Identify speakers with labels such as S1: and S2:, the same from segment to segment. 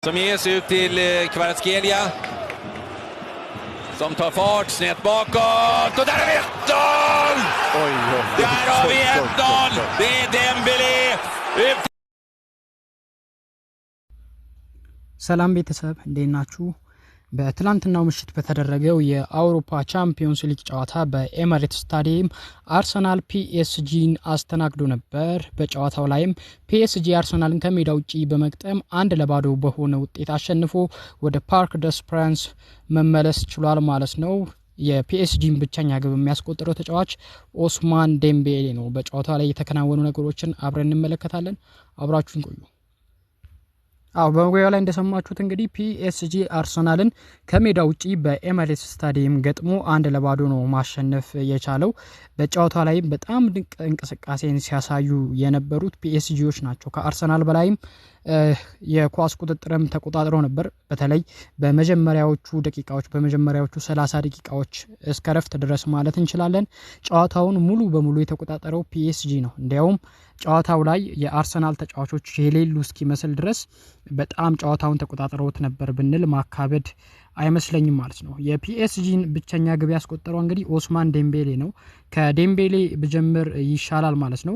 S1: Som ges ut till Kvaratskhelia. Som tar fart, snett bakåt. Och där har vi 1-0! Där har vi 1-0! Det är Dembélé!
S2: ሰላም ቤተሰብ እንዴት ናችሁ? በትላንትናው ምሽት በተደረገው የአውሮፓ ቻምፒዮንስ ሊግ ጨዋታ በኤሚሬትስ ስታዲየም አርሰናል ፒኤስጂን አስተናግዶ ነበር። በጨዋታው ላይም ፒኤስጂ አርሰናልን ከሜዳ ውጪ በመግጠም 1-0 በሆነ ውጤት አሸንፎ ወደ ፓርክ ደስ ፕራንስ መመለስ ችሏል ማለት ነው። የፒኤስጂን ብቸኛ ግብ የሚያስቆጥረው ተጫዋች ኦስማን ዴምቤሌ ነው። በጨዋታው ላይ የተከናወኑ ነገሮችን አብረን እንመለከታለን። አብራችሁን ቆዩ። በመግቢያው ላይ እንደሰማችሁት እንግዲህ ፒኤስጂ አርሰናልን ከሜዳ ውጪ በኤሚሬትስ ስታዲየም ገጥሞ 1-0 ነው ማሸነፍ የቻለው። በጨዋታው ላይ በጣም ድንቅ እንቅስቃሴን ሲያሳዩ የነበሩት ፒኤስጂዎች ናቸው። ከአርሰናል በላይም የኳስ ቁጥጥርም ተቆጣጥረው ነበር። በተለይ በመጀመሪያዎቹ 30 ደቂቃዎች እስከ ረፍት ድረስ ማለት እንችላለን ጨዋታውን ሙሉ በሙሉ የተቆጣጠረው ፒኤስጂ ነው። እንዲያውም ጨዋታው ላይ የአርሰናል ተጫዋቾች የሌሉ እስኪመስል ድረስ በጣም ጨዋታውን ተቆጣጥረውት ነበር ብንል ማካበድ አይመስለኝም ማለት ነው። የፒኤስጂን ብቸኛ ግብ ያስቆጠረው እንግዲህ ኦስማን ዴምቤሌ ነው። ከዴምቤሌ በጀምር ይሻላል ማለት ነው።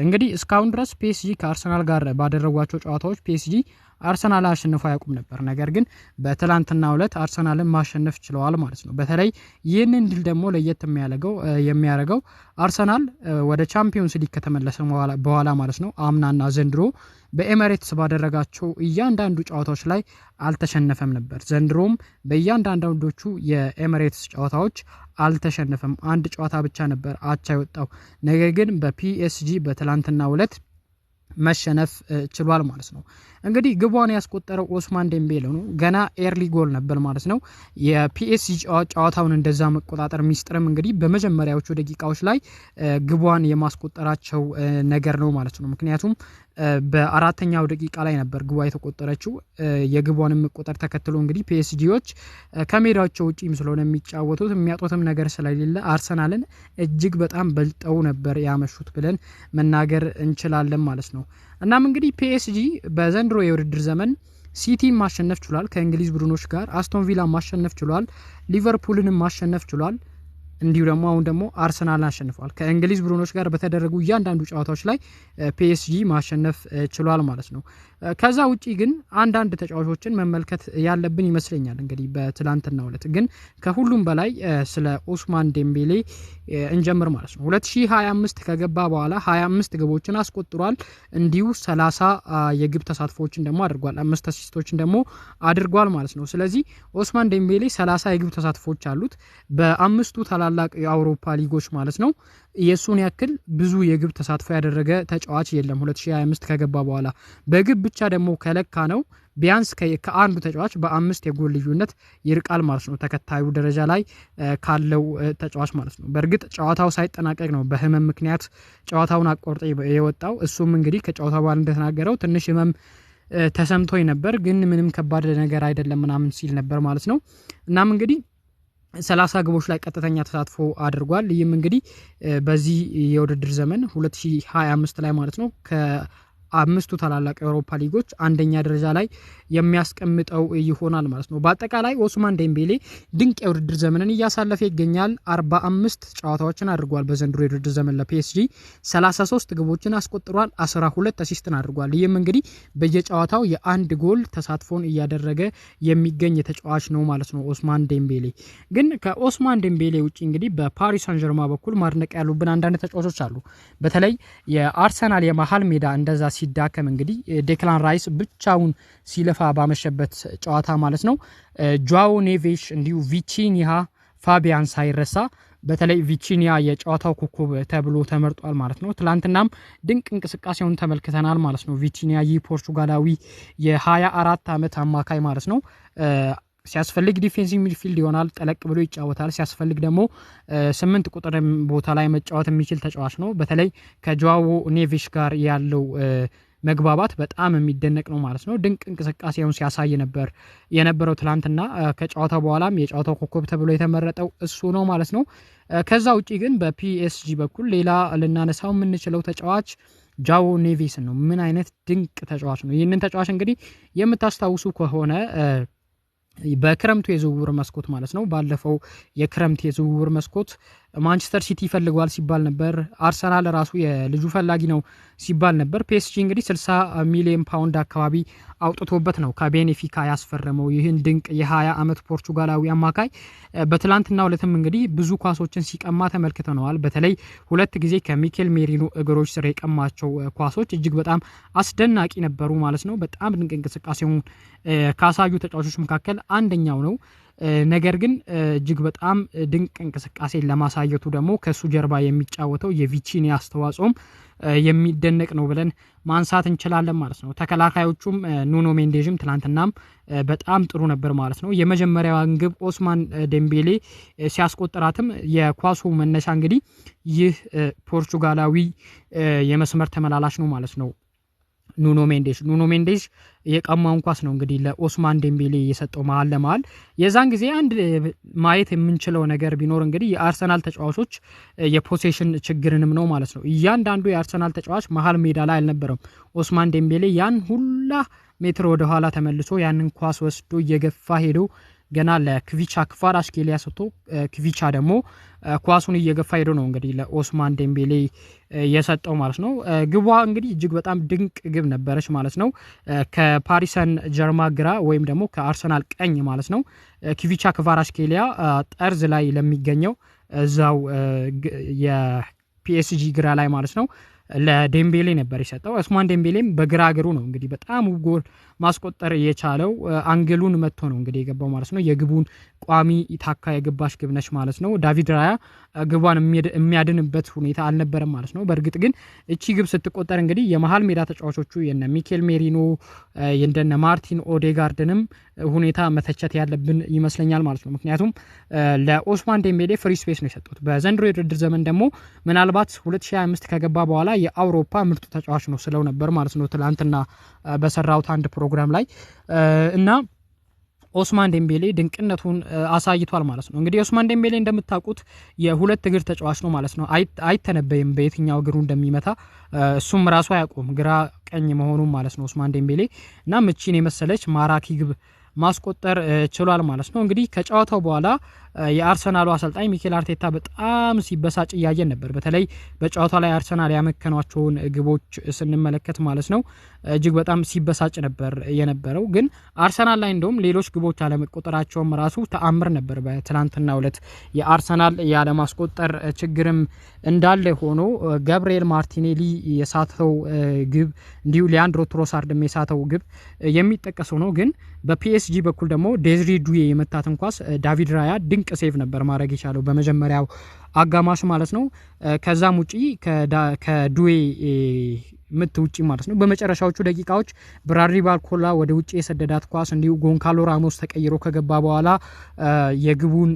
S2: እንግዲህ እስካሁን ድረስ ፒኤስጂ ከአርሰናል ጋር ባደረጓቸው ጨዋታዎች ፒኤስጂ አርሰናል አሸንፎ ያውቁም ነበር። ነገር ግን በትላንትናው ዕለት አርሰናልን ማሸነፍ ችለዋል ማለት ነው። በተለይ ይህንን ድል ደግሞ ለየት የሚያደርገው አርሰናል ወደ ቻምፒዮንስ ሊግ ከተመለሰ በኋላ ማለት ነው አምናና ዘንድሮ በኤሚሬትስ ባደረጋቸው እያንዳንዱ ጨዋታዎች ላይ አልተሸነፈም ነበር። ዘንድሮም በእያንዳንዶቹ የኤሚሬትስ ጨዋታዎች አልተሸነፈም። አንድ ጨዋታ ብቻ ነበር አቻ የወጣው። ነገር ግን በፒኤስጂ በትላንትናው ዕለት መሸነፍ ችሏል ማለት ነው። እንግዲህ ግቧን ያስቆጠረው ኦስማን ዴምቤሌ ነው። ገና ኤርሊ ጎል ነበር ማለት ነው። የፒኤስጂ ጨዋታውን እንደዛ መቆጣጠር ሚስጥርም እንግዲህ በመጀመሪያዎቹ ደቂቃዎች ላይ ግቧን የማስቆጠራቸው ነገር ነው ማለት ነው። ምክንያቱም በአራተኛው ደቂቃ ላይ ነበር ግቧ የተቆጠረችው። የግቧን መቆጠር ተከትሎ እንግዲህ ፒኤስጂዎች ከሜዳቸው ውጪም ስለሆነ የሚጫወቱት የሚያጡትም ነገር ስለሌለ አርሰናልን እጅግ በጣም በልጠው ነበር ያመሹት ብለን መናገር እንችላለን ማለት ነው። እናም እንግዲህ ፒኤስጂ በዘንድሮ የውድድር ዘመን ሲቲን ማሸነፍ ችሏል። ከእንግሊዝ ቡድኖች ጋር አስቶን ቪላ ማሸነፍ ችሏል። ሊቨርፑልንም ማሸነፍ ችሏል። እንዲሁ ደግሞ አሁን ደግሞ አርሰናልን አሸንፏል። ከእንግሊዝ ቡድኖች ጋር በተደረጉ እያንዳንዱ ጨዋታዎች ላይ ፒኤስጂ ማሸነፍ ችሏል ማለት ነው። ከዛ ውጪ ግን አንዳንድ ተጫዋቾችን መመልከት ያለብን ይመስለኛል። እንግዲህ በትላንትናው ዕለት ግን ከሁሉም በላይ ስለ ኦስማን ዴምቤሌ እንጀምር ማለት ነው። 2025 ከገባ በኋላ 25 ግቦችን አስቆጥሯል። እንዲሁ 30 የግብ ተሳትፎችን ደግሞ አድርጓል። 5 አሲስቶችን ደግሞ አድርጓል ማለት ነው። ስለዚህ ኦስማን ዴምቤሌ 30 የግብ ተሳትፎች አሉት በአምስቱ ታላላቅ የአውሮፓ ሊጎች ማለት ነው። የሱን ያክል ብዙ የግብ ተሳትፎ ያደረገ ተጫዋች የለም 2025 ከገባ በኋላ። በግብ ብቻ ደግሞ ከለካ ነው ቢያንስ ከአንዱ ተጫዋች በ5 የጎል ልዩነት ይርቃል ማለት ነው ተከታዩ ደረጃ ላይ ካለው ተጫዋች ማለት ነው። በእርግጥ ጨዋታው ሳይጠናቀቅ ነው በህመም ምክንያት ጨዋታውን አቋርጦ የወጣው። እሱም እንግዲህ ከጨዋታው በኋላ እንደተናገረው ትንሽ ህመም ተሰምቶኝ ነበር ግን ምንም ከባድ ነገር አይደለም ምናምን ሲል ነበር ማለት ነው። እናም እንግዲህ 30 ግቦች ላይ ቀጥተኛ ተሳትፎ አድርጓል። ይህም እንግዲህ በዚህ የውድድር ዘመን 2025 ላይ ማለት ነው ከአምስቱ ታላላቅ የአውሮፓ ሊጎች አንደኛ ደረጃ ላይ የሚያስቀምጠው ይሆናል ማለት ነው። በአጠቃላይ ኦስማን ዴምቤሌ ድንቅ የውድድር ዘመንን እያሳለፈ ይገኛል። 45 ጨዋታዎችን አድርጓል በዘንድሮ የውድድር ዘመን ለፒኤስጂ 33 ግቦችን አስቆጥሯል። 12 አሲስትን አድርጓል። ይህም እንግዲህ በየጨዋታው የአንድ ጎል ተሳትፎን እያደረገ የሚገኝ ተጫዋች ነው ማለት ነው ኦስማን ዴምቤሌ። ግን ከኦስማን ዴምቤሌ ውጪ እንግዲህ በፓሪስ ሳን ጀርማ በኩል ማድነቅ ያሉብን አንዳንድ ተጫዋቾች አሉ። በተለይ የአርሰናል የመሃል ሜዳ እንደዛ ሲዳከም እንግዲህ ዴክላን ራይስ ብቻውን ሲለፋ ባመሸበት ጨዋታ ማለት ነው ጆአዎ ኔቬሽ እንዲሁ ቪቺኒያ ፋቢያን ሳይረሳ በተለይ ቪቺኒያ የጨዋታው ኮከብ ተብሎ ተመርጧል ማለት ነው። ትላንትናም ድንቅ እንቅስቃሴውን ተመልክተናል ማለት ነው። ቪቺኒያ ይህ ፖርቹጋላዊ የ24 ዓመት አማካይ ማለት ነው ሲያስፈልግ ዲፌንሲቭ ሚድፊልድ ይሆናል፣ ጠለቅ ብሎ ይጫወታል። ሲያስፈልግ ደግሞ 8 ቁጥር ቦታ ላይ መጫወት የሚችል ተጫዋች ነው። በተለይ ከጆአዎ ኔቬሽ ጋር ያለው መግባባት በጣም የሚደነቅ ነው ማለት ነው። ድንቅ እንቅስቃሴውን ሲያሳይ ነበር የነበረው ትላንትና። ከጨዋታው በኋላም የጨዋታው ኮከብ ተብሎ የተመረጠው እሱ ነው ማለት ነው። ከዛ ውጪ ግን በፒኤስጂ በኩል ሌላ ልናነሳው የምንችለው ተጫዋች ጃኦ ኔቬስ ነው። ምን አይነት ድንቅ ተጫዋች ነው! ይህንን ተጫዋች እንግዲህ የምታስታውሱ ከሆነ በክረምቱ የዝውውር መስኮት ማለት ነው ባለፈው የክረምት የዝውውር መስኮት ማንቸስተር ሲቲ ይፈልጓል ሲባል ነበር። አርሰናል ራሱ የልጁ ፈላጊ ነው ሲባል ነበር። ፒኤስጂ እንግዲህ 60 ሚሊዮን ፓውንድ አካባቢ አውጥቶበት ነው ከቤኔፊካ ያስፈረመው ይህን ድንቅ የ20 ዓመት ፖርቹጋላዊ አማካይ። በትላንትናው ዕለትም እንግዲህ ብዙ ኳሶችን ሲቀማ ተመልክተነዋል። በተለይ 2 ጊዜ ከሚኬል ሜሪኖ እግሮች ስር የቀማቸው ኳሶች እጅግ በጣም አስደናቂ ነበሩ ማለት ነው። በጣም ድንቅ እንቅስቃሴውን ካሳዩ ተጫዋቾች መካከል አንደኛው ነው። ነገር ግን እጅግ በጣም ድንቅ እንቅስቃሴ ለማሳየቱ ደግሞ ከሱ ጀርባ የሚጫወተው የቪቺኒ አስተዋጽኦም የሚደነቅ ነው ብለን ማንሳት እንችላለን ማለት ነው። ተከላካዮቹም ኑኖ ሜንዴዥም ትላንትናም በጣም ጥሩ ነበር ማለት ነው። የመጀመሪያዋን ግብ ኦስማን ዴምቤሌ ሲያስቆጥራትም የኳሱ መነሻ እንግዲህ ይህ ፖርቹጋላዊ የመስመር ተመላላሽ ነው ማለት ነው። ኑኖ ሜንዴዥ የቀማውን ኳስ ነው እንግዲህ ለኦስማን ዴምቤሌ የሰጠው መሀል ለመሀል። የዛን ጊዜ አንድ ማየት የምንችለው ነገር ቢኖር እንግዲህ የአርሰናል ተጫዋቾች የፖሴሽን ችግርንም ነው ማለት ነው። እያንዳንዱ የአርሰናል ተጫዋች መሀል ሜዳ ላይ አልነበረም። ኦስማን ዴምቤሌ ያን ሁላ ሜትር ወደ ኋላ ተመልሶ ያንን ኳስ ወስዶ እየገፋ ሄዶ ገና ለክቪቻ ክቫራትስኬሊያ ሰጥቶ ክቪቻ ደግሞ ኳሱን እየገፋ ሄዶ ነው እንግዲህ ለኦስማን ዴምቤሌ የሰጠው ማለት ነው። ግቧ እንግዲህ እጅግ በጣም ድንቅ ግብ ነበረች ማለት ነው። ከፓሪሰን ጀርማ ግራ ወይም ደግሞ ከአርሰናል ቀኝ ማለት ነው ክቪቻ ክቫራትስኬሊያ ጠርዝ ላይ ለሚገኘው እዛው የፒኤስጂ ግራ ላይ ማለት ነው ለዴምቤሌ ነበር የሰጠው። ኦስማን ዴምቤሌም በግራ እግሩ ነው እንግዲህ በጣም ጎል ማስቆጠር የቻለው። አንግሉን መጥቶ ነው እንግዲህ የገባው ማለት ነው። የግቡን ቋሚ ታካ የገባሽ ግብ ነች ማለት ነው። ዳቪድ ራያ ግቧን የሚያድንበት ሁኔታ አልነበረም ማለት ነው። በእርግጥ ግን እቺ ግብ ስትቆጠር እንግዲህ የመሃል ሜዳ ተጫዋቾቹ የነ ሚኬል ሜሪኖ የነ ማርቲን ኦዴጋርድንም ሁኔታ መተቸት ያለብን ይመስለኛል ማለት ነው። ምክንያቱም ለኦስማን ዴምቤሌ ፍሪ ስፔስ ነው የሰጡት። በዘንድሮ የውድድር ዘመን ደግሞ ምናልባት 2025 ከገባ በኋላ የአውሮፓ ምርጡ ተጫዋች ነው ስለው ነበር ማለት ነው ትላንትና በሰራውት አንድ ፕሮግራም ላይ እና ኦስማን ዴምቤሌ ድንቅነቱን አሳይቷል ማለት ነው። እንግዲህ ኦስማን ዴምቤሌ እንደምታውቁት የሁለት እግር ተጫዋች ነው ማለት ነው። አይተነበይም በየትኛው እግሩ እንደሚመታ እሱም ራሱ አያውቁም ግራ ቀኝ መሆኑን ማለት ነው ኦስማን ዴምቤሌ እና ምቺን የመሰለች ማራኪ ግብ ማስቆጠር ችሏል ማለት ነው። እንግዲህ ከጨዋታው በኋላ የአርሰናሉ አሰልጣኝ ሚኬል አርቴታ በጣም ሲበሳጭ እያየን ነበር። በተለይ በጨዋታው ላይ አርሰናል ያመከኗቸውን ግቦች ስንመለከት ማለት ነው እጅግ በጣም ሲበሳጭ ነበር የነበረው። ግን አርሰናል ላይ እንደውም ሌሎች ግቦች አለመቆጠራቸውም ራሱ ተአምር ነበር። በትላንትናው ዕለት የአርሰናል ያለማስቆጠር ችግርም እንዳለ ሆኖ ገብርኤል ማርቲኔሊ የሳተው ግብ እንዲሁ ሊያንድሮ ትሮሳርድም የሳተው ግብ የሚጠቀሰው ነው። ግን በፒኤስጂ በኩል ደግሞ ዴዝሪ ዱዌ የመታትን ኳስ ዳቪድ ራያ ድንቅ ሴቭ ነበር ማድረግ የቻለው በመጀመሪያው አጋማሽ ማለት ነው። ከዛም ውጪ ከዱዌ ምት ውጪ ማለት ነው በመጨረሻዎቹ ደቂቃዎች ብራድሊ ባርኮላ ወደ ውጪ የሰደዳት ኳስ እንዲሁ ጎንካሎ ራሞስ ተቀይሮ ከገባ በኋላ የግቡን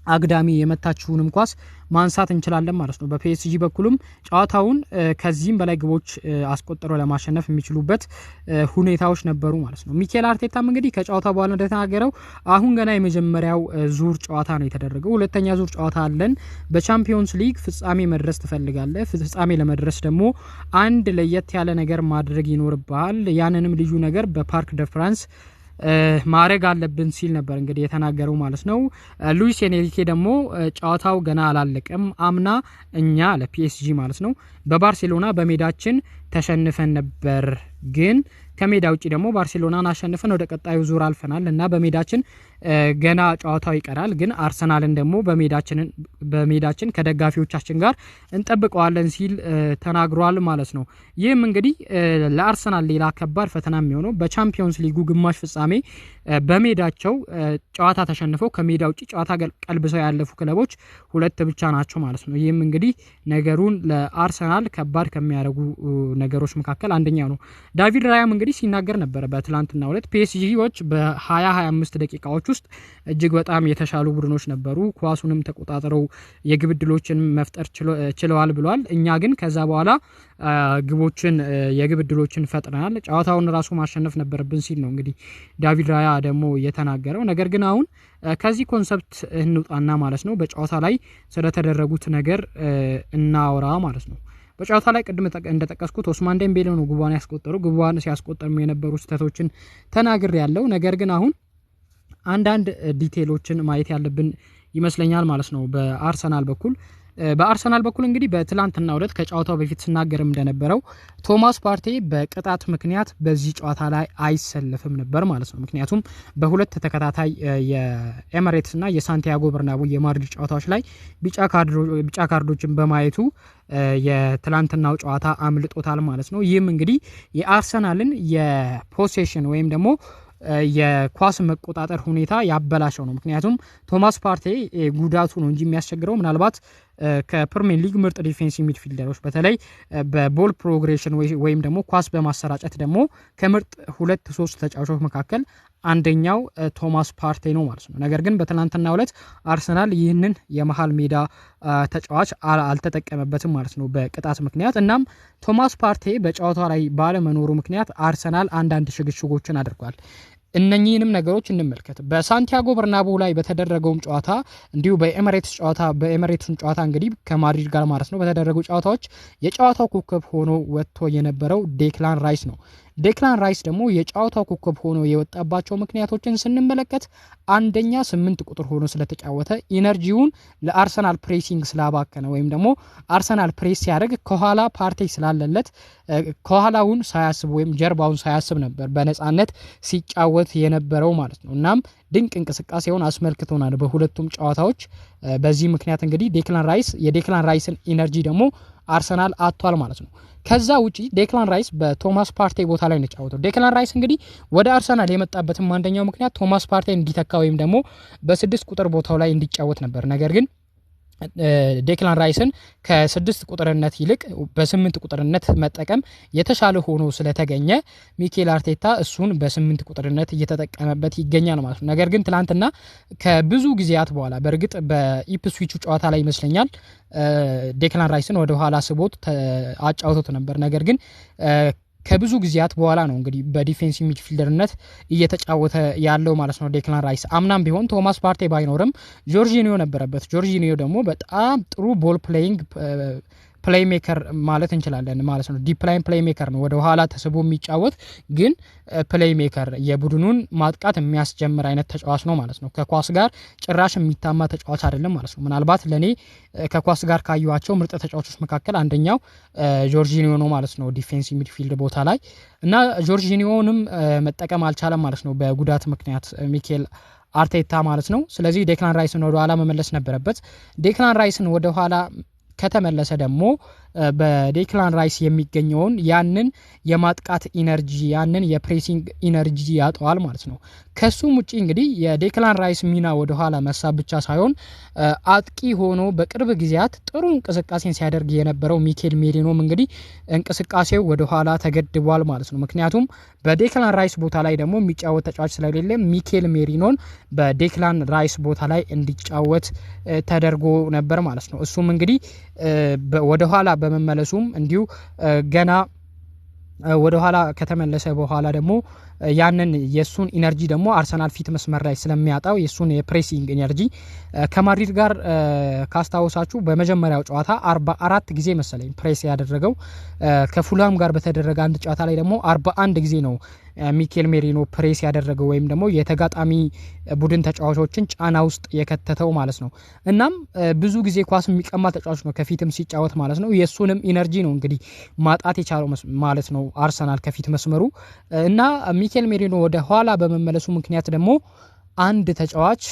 S2: አግዳሚ የመታችሁንም ኳስ ማንሳት እንችላለን ማለት ነው። በፒኤስጂ በኩልም ጨዋታውን ከዚህም በላይ ግቦች አስቆጥሮ ለማሸነፍ የሚችሉበት ሁኔታዎች ነበሩ ማለት ነው። ሚኬል አርቴታም እንግዲህ ከጨዋታው በኋላ እንደተናገረው አሁን ገና የመጀመሪያው ዙር ጨዋታ ነው የተደረገው። ሁለተኛ ዙር ጨዋታ አለን። በቻምፒዮንስ ሊግ ፍጻሜ መድረስ ትፈልጋለህ። ፍጻሜ ለመድረስ ደግሞ አንድ ለየት ያለ ነገር ማድረግ ይኖርብሃል። ያንንም ልዩ ነገር በፓርክ ደ ፍራንስ ማድረግ አለብን ሲል ነበር እንግዲህ የተናገረው ማለት ነው። ሉዊስ ኤንሪኬ ደግሞ ጨዋታው ገና አላለቀም። አምና እኛ ለፒኤስጂ ማለት ነው በባርሴሎና በሜዳችን ተሸንፈን ነበር፣ ግን ከሜዳ ውጪ ደግሞ ባርሴሎናን አሸንፈን ወደ ቀጣዩ ዙር አልፈናል እና በሜዳችን ገና ጨዋታው ይቀራል፣ ግን አርሰናልን ደግሞ በሜዳችን ከደጋፊዎቻችን ጋር እንጠብቀዋለን ሲል ተናግሯል ማለት ነው። ይህም እንግዲህ ለአርሰናል ሌላ ከባድ ፈተና የሚሆነው በቻምፒዮንስ ሊጉ ግማሽ ፍጻሜ በሜዳቸው ጨዋታ ተሸንፈው ከሜዳ ውጪ ጨዋታ ቀልብሰው ያለፉ ክለቦች 2 ብቻ ናቸው ማለት ነው። ይህም እንግዲህ ነገሩን ለአርሰናል ከባድ ከሚያደርጉ ነገሮች መካከል አንደኛው ነው። ዳቪድ ራያም እንግዲህ ሲናገር ነበር በትላንትናው ዕለት ፒኤስጂዎች በ20-25 ደቂቃዎች ውስጥ እጅግ በጣም የተሻሉ ቡድኖች ነበሩ፣ ኳሱንም ተቆጣጥረው የግብ ዕድሎችን መፍጠር ችለዋል ብሏል። እኛ ግን ከዛ በኋላ የግብ ዕድሎችን ፈጥረናል፣ ጨዋታውን ራሱ ማሸነፍ ነበረብን ሲል ነው እንግዲህ ዳቪድ ራያ ደግሞ የተናገረው። ነገር ግን አሁን ከዚህ ኮንሰፕት እንውጣና ማለት ነው በጨዋታ ላይ ስለተደረጉት ነገር እናወራ ማለት ነው። በጨዋታ ላይ ቅድም እንደተጠቀስኩት ኦስማን ዴምቤሌ ነው ግቧን ያስቆጠረው። ግቧን ሲያስቆጠር የነበሩ ስህተቶችን ተናግሬ ያለው ነገር ግን አሁን አንዳንድ ዲቴሎችን ማየት ያለብን ይመስለኛል ማለት ነው በአርሰናል በኩል እንግዲህ በትላንትና ዕለት ከጨዋታው በፊት ስናገርም እንደነበረው ቶማስ ፓርቴ በቅጣት ምክንያት በዚህ ጨዋታ ላይ አይሰለፍም ነበር ማለት ነው። ምክንያቱም በሁለት ተከታታይ የኤሚሬትስ እና የሳንቲያጎ በርናቡ የማድሪድ ጨዋታዎች ላይ ቢጫ ካርዶችን በማየቱ የትላንትናው ጨዋታ አምልጦታል ማለት ነው። ይህም እንግዲህ የአርሰናልን የፖሴሽን ወይም ደግሞ የኳስ መቆጣጠር ሁኔታ ያበላሸው ነው። ምክንያቱም ቶማስ ፓርቴ ጉዳቱ ነው እንጂ የሚያስቸግረው ምናልባት ከፕሪሚየር ሊግ ምርጥ ዲፌንሲቭ ሚድፊልደሮች በተለይ በቦል ፕሮግሬሽን ወይም ደግሞ ኳስ በማሰራጨት ደግሞ ከምርጥ 2-3 ተጫዋቾች መካከል አንደኛው ቶማስ ፓርቴ ነው ማለት ነው። ነገር ግን በትናንትናው ዕለት አርሰናል ይህንን የመሃል ሜዳ ተጫዋች አልተጠቀመበትም ማለት ነው በቅጣት ምክንያት። እናም ቶማስ ፓርቴ በጨዋታው ላይ ባለመኖሩ ምክንያት አርሰናል አንዳንድ ሽግሽጎችን አድርጓል። እነኚህንም ነገሮች እንመልከት። በሳንቲያጎ በርናቡ ላይ በተደረገውም ጨዋታ እንዲሁ በኤሚሬትስን ጨዋታ እንግዲህ ከማድሪድ ጋር ማለት ነው በተደረጉ ጨዋታዎች የጨዋታው ኮከብ ሆኖ ወጥቶ የነበረው ዴክላን ራይስ ነው። ዴክላን ራይስ ደግሞ የጨዋታው ኮከብ ሆኖ የወጣባቸው ምክንያቶችን ስንመለከት አንደኛ 8 ቁጥር ሆኖ ስለተጫወተ ኢነርጂውን ለአርሰናል ፕሬሲንግ ስላባከነ ወይም ደግሞ አርሰናል ፕሬስ ሲያደርግ ከኋላ ፓርቴ ስላለለት ከኋላውን ሳያስብ ወይም ጀርባውን ሳያስብ ነበር በነፃነት ሲጫወት የነበረው ማለት ነው። እናም ድንቅ እንቅስቃሴውን አስመልክቶናል በሁለቱም ጨዋታዎች። በዚህ ምክንያት እንግዲህ የዴክላን ራይስን ኢነርጂ ደግሞ አርሰናል አጥቷል ማለት ነው። ከዛ ውጪ ዴክላን ራይስ በቶማስ ፓርቴ ቦታ ላይ ነው ጫወተው። ዴክላን ራይስ እንግዲህ ወደ አርሰናል የመጣበትም አንደኛው ምክንያት ቶማስ ፓርቴ እንዲተካ ወይም ደግሞ በ6 ቁጥር ቦታው ላይ እንዲጫወት ነበር። ነገር ግን ዴክላን ራይስን ከ6 ቁጥርነት ይልቅ በ8 ቁጥርነት መጠቀም የተሻለ ሆኖ ስለተገኘ ሚኬል አርቴታ እሱን በ8 ቁጥርነት እየተጠቀመበት ይገኛል ማለት ነው። ነገር ግን ትላንትና ከብዙ ጊዜያት በኋላ በእርግጥ በኢፕስዊቹ ጨዋታ ላይ ይመስለኛል ዴክላን ራይስን ወደ ኋላ ስቦት አጫውቶት ነበር። ነገር ግን ከብዙ ጊዜያት በኋላ ነው እንግዲህ በዲፌንሲቭ ሚድፊልደርነት እየተጫወተ ያለው ማለት ነው ዴክላን ራይስ። አምናም ቢሆን ቶማስ ፓርቴ ባይኖርም ጆርጂኒዮ ነበረበት። ጆርጂኒዮ ደግሞ በጣም ጥሩ ቦል ፕሌይንግ ፕሌይሜከር ማለት እንችላለን ማለት ነው። ዲፕ ላይን ፕሌይሜከር ነው፣ ወደ ኋላ ተስቦ የሚጫወት ግን ፕሌይሜከር የቡድኑን ማጥቃት የሚያስጀምር አይነት ተጫዋች ነው ማለት ነው። ከኳስ ጋር ጭራሽ የሚታማ ተጫዋች አይደለም ማለት ነው። ምናልባት ለኔ ከኳስ ጋር ካዩዋቸው ምርጥ ተጫዋቾች መካከል አንደኛው ጆርጂኒዮ ነው ማለት ነው ዲፌንሲቭ ሚድፊልድ ቦታ ላይ እና ጆርጂኒዮንም መጠቀም አልቻለም ማለት ነው በጉዳት ምክንያት ሚኬል አርቴታ ማለት ነው። ስለዚህ ዴክላን ራይስን ወደ ኋላ መመለስ ነበረበት። ዴክላን ራይስን ወደ ኋላ ከተመለሰ ደግሞ በዴክላን ራይስ የሚገኘውን ያንን የማጥቃት ኢነርጂ ያንን የፕሬሲንግ ኢነርጂ ያጠዋል ማለት ነው። ከሱም ውጪ እንግዲህ የዴክላን ራይስ ሚና ወደ ኋላ መሳብ ብቻ ሳይሆን አጥቂ ሆኖ በቅርብ ጊዜያት ጥሩ እንቅስቃሴን ሲያደርግ የነበረው ሚኬል ሜሪኖም እንግዲህ እንቅስቃሴው ወደ ኋላ ተገድቧል ማለት ነው። ምክንያቱም በዴክላን ራይስ ቦታ ላይ ደግሞ የሚጫወት ተጫዋች ስለሌለ ሚኬል ሜሪኖን በዴክላን ራይስ ቦታ ላይ እንዲጫወት ተደርጎ ነበር ማለት ነው። እሱም እንግዲህ ወደ ኋላ በመመለሱም እንዲሁ ገና ወደ ኋላ ከተመለሰ በኋላ ደግሞ ያንን የሱን ኢነርጂ ደግሞ አርሰናል ፊት መስመር ላይ ስለሚያጣው የሱን የፕሬሲንግ ኢነርጂ ከማድሪድ ጋር ካስታወሳችሁ በመጀመሪያው ጨዋታ 44 ጊዜ መሰለኝ ፕሬስ ያደረገው። ከፉላም ጋር በተደረገ አንድ ጨዋታ ላይ ደግሞ 41 ጊዜ ነው ሚኬል ሜሪኖ ፕሬስ ያደረገው ወይም ደግሞ የተጋጣሚ ቡድን ተጫዋቾችን ጫና ውስጥ የከተተው ማለት ነው። እናም ብዙ ጊዜ ኳስ የሚቀማ ተጫዋች ነው ከፊትም ሲጫወት ማለት ነው። የሱንም ኢነርጂ ነው እንግዲህ ማጣት የቻለው ማለት ነው አርሰናል ከፊት መስመሩ እና ሚኬል ሜሪኖ ወደ ኋላ በመመለሱ ምክንያት ደግሞ አንድ ተጫዋች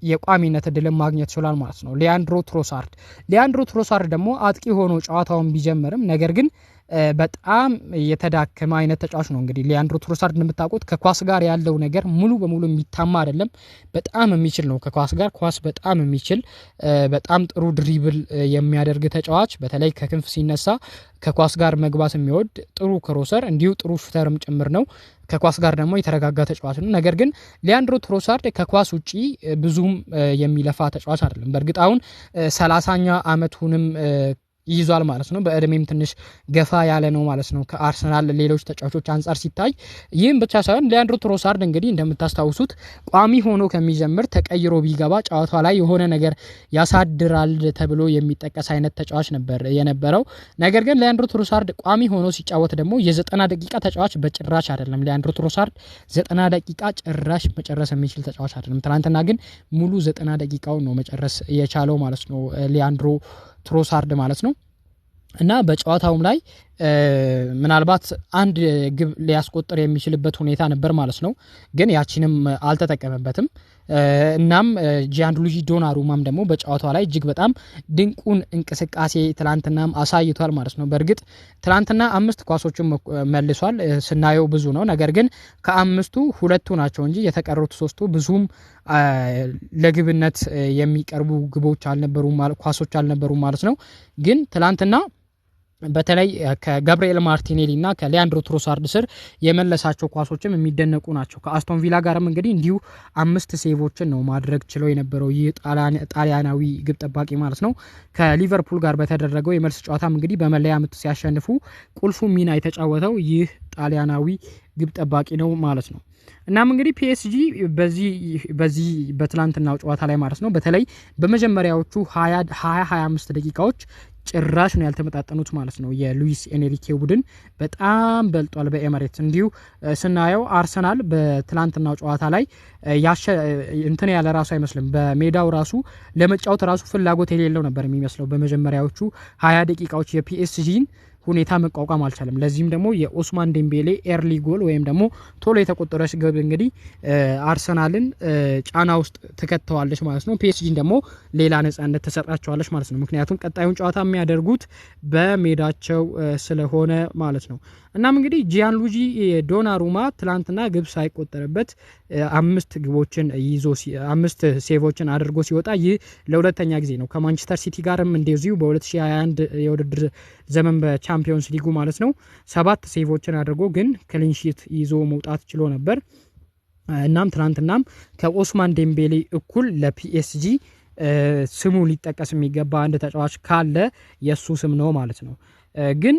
S2: የቋሚነት እድልን ማግኘት ይችላል ማለት ነው። ሊያንድሮ ትሮሳርድ ደግሞ አጥቂ ሆኖ ጨዋታውን ቢጀምርም ነገር ግን በጣም የተዳከመ አይነት ተጫዋች ነው። እንግዲህ ሊያንድሮ ትሮሳርድ እንደምታውቁት ከኳስ ጋር ያለው ነገር ሙሉ በሙሉ የሚታማ አይደለም። በጣም የሚችል ነው ከኳስ ጋር ኳስ በጣም የሚችል በጣም ጥሩ ድሪብል የሚያደርግ ተጫዋች፣ በተለይ ከክንፍ ሲነሳ ከኳስ ጋር መግባት የሚወድ ጥሩ ክሮሰር እንዲሁ ጥሩ ሹተርም ጭምር ነው። ከኳስ ጋር ደግሞ የተረጋጋ ተጫዋች ነው። ነገር ግን ሊያንድሮ ትሮሳርድ ከኳስ ውጪ ብዙም የሚለፋ ተጫዋች አይደለም። በእርግጥ አሁን 30ኛ አመቱንም ይዟል ማለት ነው። በእድሜም ትንሽ ገፋ ያለ ነው ማለት ነው ከአርሰናል ሌሎች ተጫዋቾች አንፃር ሲታይ። ይህም ብቻ ሳይሆን ሊያንድሮ ትሮሳርድ እንግዲህ እንደምታስታውሱት ቋሚ ሆኖ ከሚጀምር ተቀይሮ ቢገባ ጨዋታ ላይ የሆነ ነገር ያሳድራል ተብሎ የሚጠቀስ አይነት ተጫዋች ነበር የነበረው። ነገር ግን ሊያንድሮ ትሮሳርድ ቋሚ ሆኖ ሲጫወት ደግሞ የ90 ደቂቃ ተጫዋች በጭራሽ አይደለም። ሊያንድሮ ትሮሳርድ 90 ደቂቃ ጭራሽ መጨረስ የሚችል ተጫዋች አይደለም። ትናንትና ግን ሙሉ 90 ደቂቃውን ነው መጨረስ የቻለው ማለት ነው ሊያንድሮ ትሮሳርድ ማለት ነው። እና በጨዋታውም ላይ ምናልባት አንድ ግብ ሊያስቆጥር የሚችልበት ሁኔታ ነበር ማለት ነው። ግን ያቺንም አልተጠቀመበትም። እናም ጂያንሉጂ ዶናሩማም ደግሞ በጨዋታው ላይ እጅግ በጣም ድንቁን እንቅስቃሴ ትላንትናም አሳይቷል ማለት ነው። በእርግጥ ትላንትና 5 ኳሶችን መልሷል። ስናየው ብዙ ነው። ነገር ግን ከ5ቱ 2ቱ ናቸው እንጂ የተቀሩት 3ቱ ብዙም ለግብነት የሚቀርቡ ግቦች አልነበሩም፣ ኳሶች አልነበሩም ማለት ነው። ግን ትላንትና በተለይ ከጋብሪኤል ማርቲኔሊ እና ከሊያንድሮ ትሮሳርድ ስር የመለሳቸው ኳሶችም የሚደነቁ ናቸው። ከአስቶን ቪላ ጋርም እንግዲህ እንዲሁ 5 ሴቮችን ነው ማድረግ ችለው የነበረው ይህ ጣሊያናዊ ግብ ጠባቂ ማለት ነው። ከሊቨርፑል ጋር በተደረገው የመልስ ጨዋታም እንግዲህ በመለያ ምት ሲያሸንፉ ቁልፉ ሚና የተጫወተው ይህ ጣሊያናዊ ግብ ጠባቂ ነው ማለት ነው። እናም እንግዲህ ፒኤስጂ በዚህ በትላንትናው ጨዋታ ላይ ማለት ነው በተለይ በመጀመሪያዎቹ 25 ደቂቃዎች ጭራሽ ነው ያልተመጣጠኑት ማለት ነው። የሉዊስ ኤንሪኬ ቡድን በጣም በልጧል በኤሚሬትስ። እንዲሁ ስናየው አርሰናል በትላንትናው ጨዋታ ላይ እንትን ያለ ራሱ አይመስልም። በሜዳው ራሱ ለመጫወት ራሱ ፍላጎት የሌለው ነበር የሚመስለው። በመጀመሪያዎቹ 20 ደቂቃዎች የፒኤስጂን ሁኔታ መቋቋም አልቻለም። ለዚህም ደግሞ የኦስማን ዴምቤሌ ኤርሊ ጎል ወይም ደግሞ ቶሎ የተቆጠረች ግብ እንግዲህ አርሰናልን ጫና ውስጥ ትከተዋለች ማለት ነው። ፒኤስጂን ደግሞ ሌላ ነጻነት ተሰጣቸዋለች ማለት ነው። ምክንያቱም ቀጣዩን ጨዋታ የሚያደርጉት በሜዳቸው ስለሆነ ማለት ነው። እናም እንግዲህ ጂያንሉጂ ዶናሩማ ትላንትና ግብ ሳይቆጠርበት 5 ግቦችን ይዞ 5 ሴቮችን አድርጎ ሲወጣ ይህ ለሁለተኛ ጊዜ ነው። ከማንቸስተር ሲቲ ጋርም እንደዚሁ በ2021 የውድድር ዘመን በቻምፒዮንስ ሊጉ ማለት ነው 7 ሴቮችን አድርጎ ግን ክሊንሺት ይዞ መውጣት ችሎ ነበር። እናም ትላንትናም ከኦስማን ዴምቤሌ እኩል ለፒኤስጂ ስሙ ሊጠቀስ የሚገባ አንድ ተጫዋች ካለ የሱ ስም ነው ማለት ነው። ግን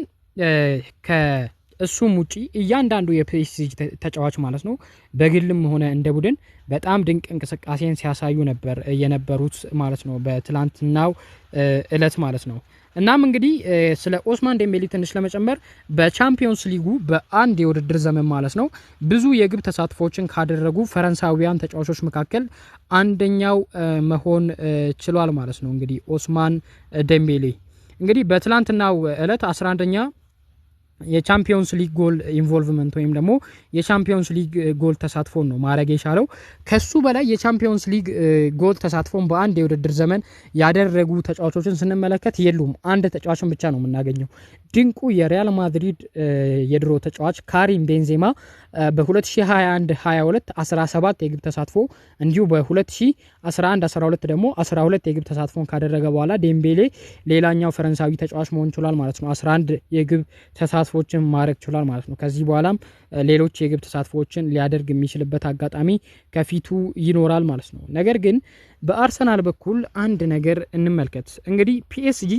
S2: እሱም ውጪ እያንዳንዱ የፒኤስጂ ተጫዋች ማለት ነው በግልም ሆነ እንደ ቡድን በጣም ድንቅ እንቅስቃሴን ሲያሳዩ ነበር የነበሩት ማለት ነው በትላንትናው እለት ማለት ነው። እናም እንግዲህ ስለ ኦስማን ዴምቤሌ ትንሽ ለመጨመር በቻምፒዮንስ ሊጉ በአንድ የውድድር ዘመን ማለት ነው ብዙ የግብ ተሳትፎችን ካደረጉ ፈረንሳዊያን ተጫዋቾች መካከል አንደኛው መሆን ችሏል ማለት ነው። እንግዲህ ኦስማን ዴምቤሌ እንግዲህ በትላንትናው እለት 11ኛ የቻምፒዮንስ ሊግ ጎል ኢንቮልቭመንት ወይም ደግሞ የቻምፒዮንስ ሊግ ጎል ተሳትፎን ነው ማድረግ የቻለው። ከሱ በላይ የቻምፒዮንስ ሊግ ጎል ተሳትፎን በአንድ የውድድር ዘመን ያደረጉ ተጫዋቾችን ስንመለከት የሉም። አንድ ተጫዋችን ብቻ ነው የምናገኘው። ድንቁ የሪያል ማድሪድ የድሮ ተጫዋች ካሪም ቤንዜማ በ2021-22 17 የግብ ተሳትፎ እንዲሁ በ2011-12 ደግሞ 12 የግብ ተሳትፎን ካደረገ በኋላ ዴምቤሌ ሌላኛው ፈረንሳዊ ተጫዋች መሆን ችሏል ማለት ነው። 11 የግብ ተሳትፎችን ማድረግ ችሏል ማለት ነው። ከዚህ በኋላም ሌሎች የግብ ተሳትፎችን ሊያደርግ የሚችልበት አጋጣሚ ከፊቱ ይኖራል ማለት ነው። ነገር ግን በአርሰናል በኩል አንድ ነገር እንመልከት። እንግዲህ ፒኤስጂ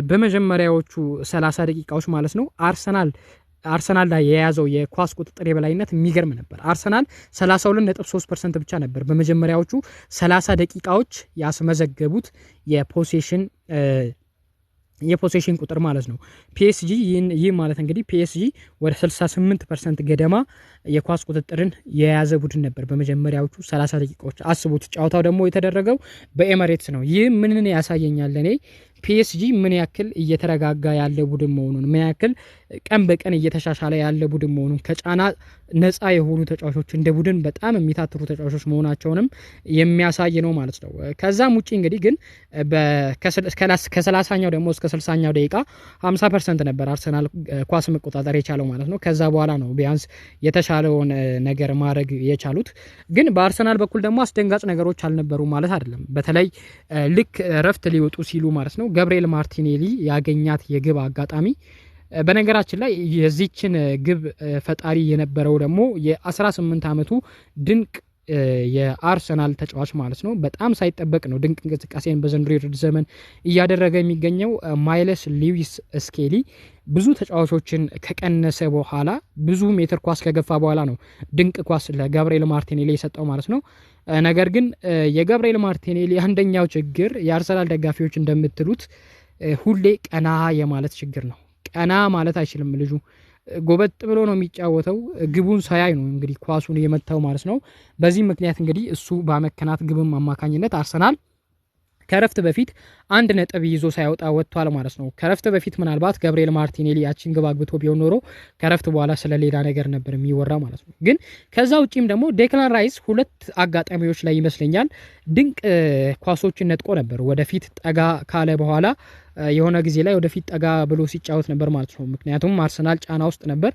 S2: በመጀመሪያዎቹ 30 ደቂቃዎች ማለት ነው አርሰናል ላይ የያዘው የኳስ ቁጥጥር የበላይነት የሚገርም ነበር። አርሰናል 32.3% ብቻ ነበር በመጀመሪያዎቹ 30 ደቂቃዎች ያስመዘገቡት የፖሴሽን ቁጥር ማለት ነው። ፒኤስጂ ይህ ማለት እንግዲህ ፒኤስጂ ወደ 68% ገደማ የኳስ ቁጥጥርን የያዘ ቡድን ነበር በመጀመሪያዎቹ 30 ደቂቃዎች። አስቡት፣ ጨዋታው ደግሞ የተደረገው በኤሚሬትስ ነው። ይህ ምንን ያሳየኛል ለኔ ፒኤስጂ ምን ያክል እየተረጋጋ ያለ ቡድን መሆኑን፣ ምን ያክል ቀን በቀን እየተሻሻለ ያለ ቡድን መሆኑን፣ ከጫና ነፃ የሆኑ ተጫዋቾች እንደ ቡድን በጣም የሚታትሩ ተጫዋቾች መሆናቸውንም የሚያሳይ ነው ማለት ነው። ከዛም ውጪ እንግዲህ ግን ከ30ኛው ደግሞ እስከ 60ኛው ደቂቃ 50% ነበር አርሰናል ኳስ መቆጣጠር የቻለው ማለት ነው። ከዛ በኋላ ነው ቢያንስ የተሻለውን ነገር ማድረግ የቻሉት። ግን በአርሰናል በኩል ደግሞ አስደንጋጭ ነገሮች አልነበሩ ማለት አይደለም። በተለይ ልክ ረፍት ሊወጡ ሲሉ ማለት ነው ጋብሪኤል ማርቲኔሊ ያገኛት የግብ አጋጣሚ፣ በነገራችን ላይ የዚችን ግብ ፈጣሪ የነበረው ደግሞ የ18 ዓመቱ ድንቅ የአርሰናል ተጫዋች ማለት ነው። በጣም ሳይጠበቅ ነው ድንቅ እንቅስቃሴን በዘንድሮ የውድድር ዘመን እያደረገ የሚገኘው ማይለስ ሉዊስ ስኬሊ ብዙ ተጫዋቾችን ከቀነሰ በኋላ ብዙ ሜትር ኳስ ከገፋ በኋላ ነው ድንቅ ኳስ ለጋብሪኤል ማርቲኔሊ የሰጠው ማለት ነው። ነገር ግን የጋብሪኤል ማርቲኔሊ አንደኛው ችግር የአርሰናል ደጋፊዎች እንደምትሉት ሁሌ ቀና የማለት ችግር ነው። ቀና ማለት አይችልም ልጁ። ጎበጥ ብሎ ነው የሚጫወተው። ግቡን ሳያይ ነው እንግዲህ ኳሱን የመታው ማለት ነው። በዚህ ምክንያት እንግዲህ እሱ በመከናት ግብም አማካኝነት አርሰናል ከረፍት በፊት 1 ነጥብ ይዞ ሳይወጣ ወጥቷል ማለት ነው። ከረፍት በፊት ምናልባት ጋብሪኤል ማርቲኔሊ ያቺን ግብ አግብቶ ቢሆን ኖሮ ከረፍት በኋላ ስለሌላ ነገር ነበር የሚወራ ማለት ነው። ግን ከዛ ውጪም ደግሞ ዴክላን ራይስ 2 አጋጣሚዎች ላይ ይመስለኛል ድንቅ ኳሶችን ነጥቆ ነበር። ወደፊት ጠጋ ካለ በኋላ የሆነ ጊዜ ላይ ወደፊት ጠጋ ብሎ ሲጫወት ነበር ማለት ነው። ምክንያቱም አርሰናል ጫና ውስጥ ነበር።